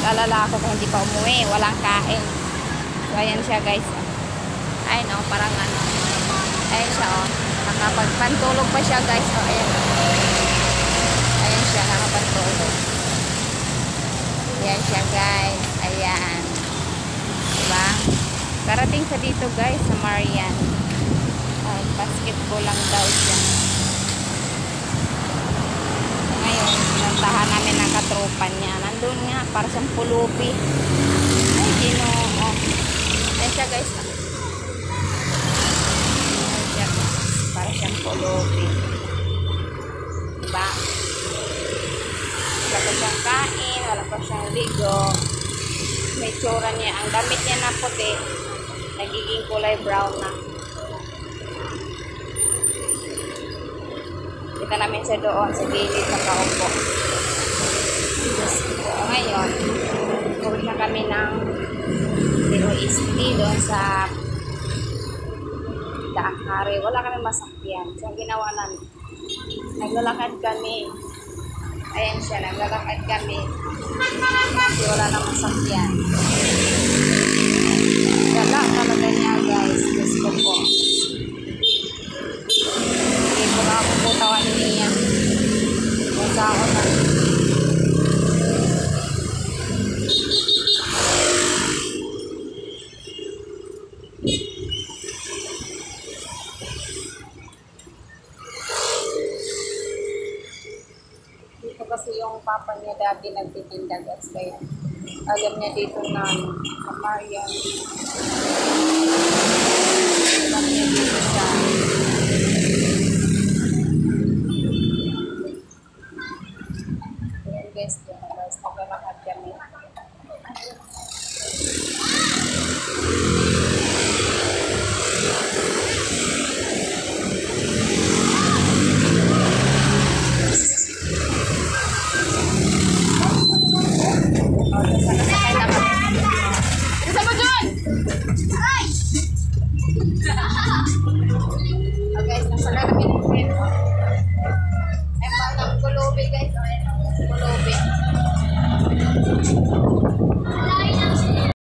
mag-alala ako kung hindi pa umuwi. Walang kain. So, ayan siya guys. Ay no, parang ano. Ayan siya oh. Nakapagpantulog pa siya guys. So, ayan. Ayan siya, nakapantulog. Ayan siya guys. Ayan. Diba? Karating sa dito guys, sa Marian. Basketball lang daw siya. Ngayon, pinuntahan namin ang katropa niya. Nandun nga, para siyang pulupi. Ay, Ginoo. Ayan siya guys. Ayan siya. Para siyang pulupi. Diba? Wala pa siyang kain, wala pa siyang ligo. May tsura niya. Ang damit niya na puti, nagiging kulay brown na. Kita namin siya doon sa gilid sa kaupo. So, ngayon, uwi na kami ng DOST doon sa Daakari. Wala kami masakyan. So, ang ginawa namin, naglalakad kami. Ayan siya, naglalakad kami. Kasi wala na masakyan. Gala talaga niya guys. Gusto ko. Hindi ko makakutawan niya. Kung saan ako na. Dito kasi yung papa niya dati nagtitinda guys. Kaya alam niya dito na sa Marian. Alam niya dito siya. Ayan guys, naglalakad kami. Okay, nasa na kami